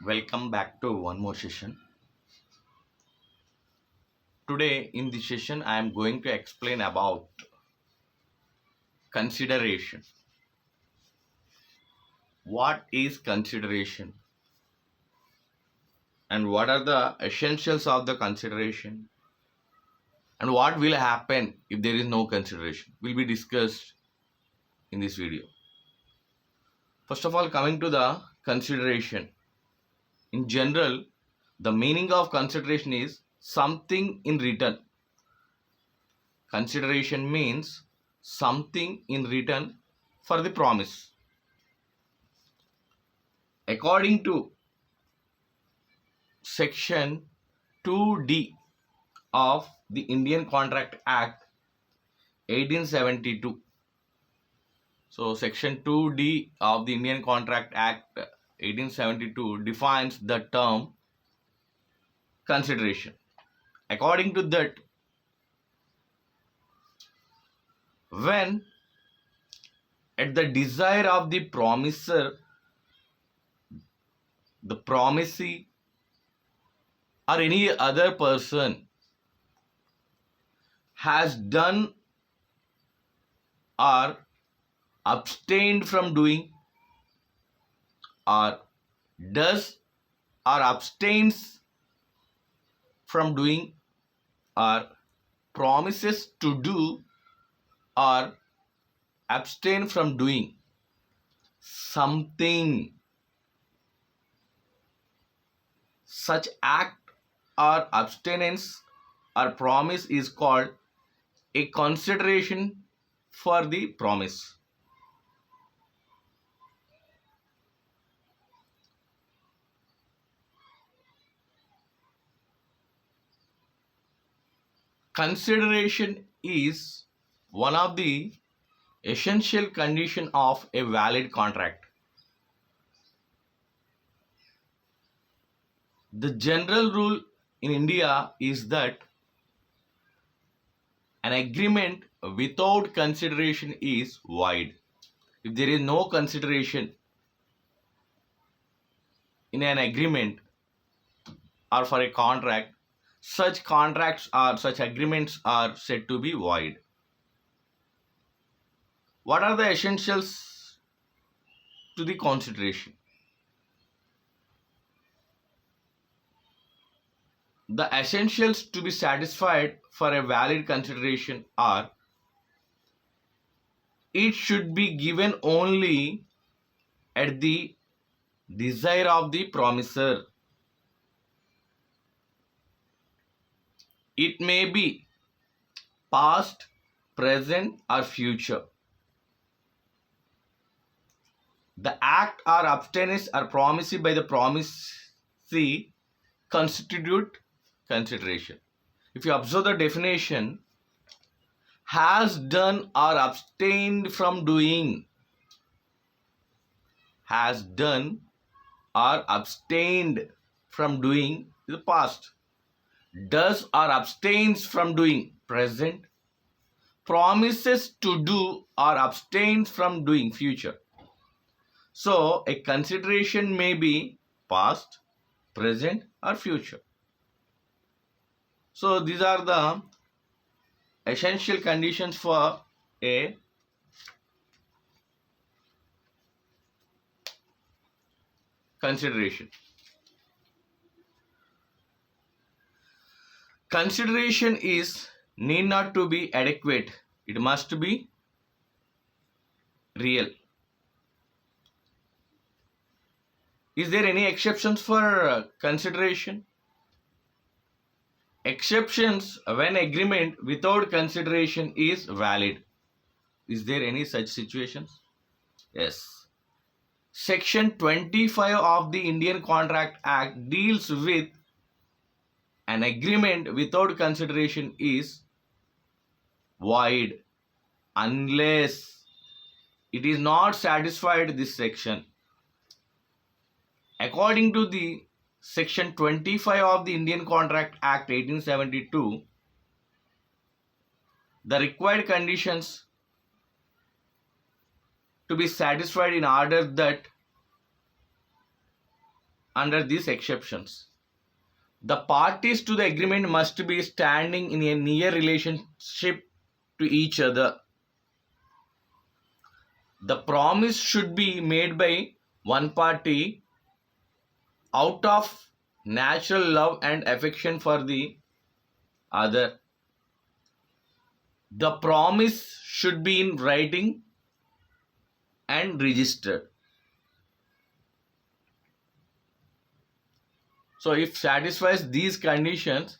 Welcome back to one more session. Today in this session I am going to explain about consideration. What is consideration and what are the essentials of the consideration and what will happen if there is no consideration will be discussed in this video. First of all, coming to the consideration. In general, the meaning of consideration is something in return. Consideration means something in return for the promise. According to section 2D of the Indian Contract Act 1872. So section 2D of the Indian Contract Act 1872 defines the term consideration. According to that, when at the desire of the promisor, the promisee or any other person has done or abstained from doing or does or abstains from doing or promises to do or abstain from doing something, such act or abstinence or promise is called a consideration for the promise. Consideration is one of the essential conditions of a valid contract. The general rule in India is that an agreement without consideration is void. If there is no consideration in an agreement or for a contract, such contracts or such agreements are said to be void. What are the essentials to the consideration? The essentials to be satisfied for a valid consideration are: it should be given only at the desire of the promisor. It may be past, present, or future. The act or abstinence or promise by the promisee constitute consideration. If you observe the definition, has done or abstained from doing. Has done or abstained from doing is the past. Does or abstains from doing, present. Promises to do or abstains from doing, future. So a consideration may be past, present, or future. So these are the essential conditions for a consideration. Consideration is need not to be adequate. It must be real. Is there any exceptions for consideration? Exceptions when agreement without consideration is valid. Is there any such situations? Yes. Section 25 of the Indian Contract Act deals with an agreement without consideration is void unless it is not satisfied this section. According to the Section 25 of the Indian Contract Act 1872, the required conditions to be satisfied in order that under these exceptions. The parties to the agreement must be standing in a near relationship to each other. The promise should be made by one party out of natural love and affection for the other. The promise should be in writing and registered. So if satisfies these conditions,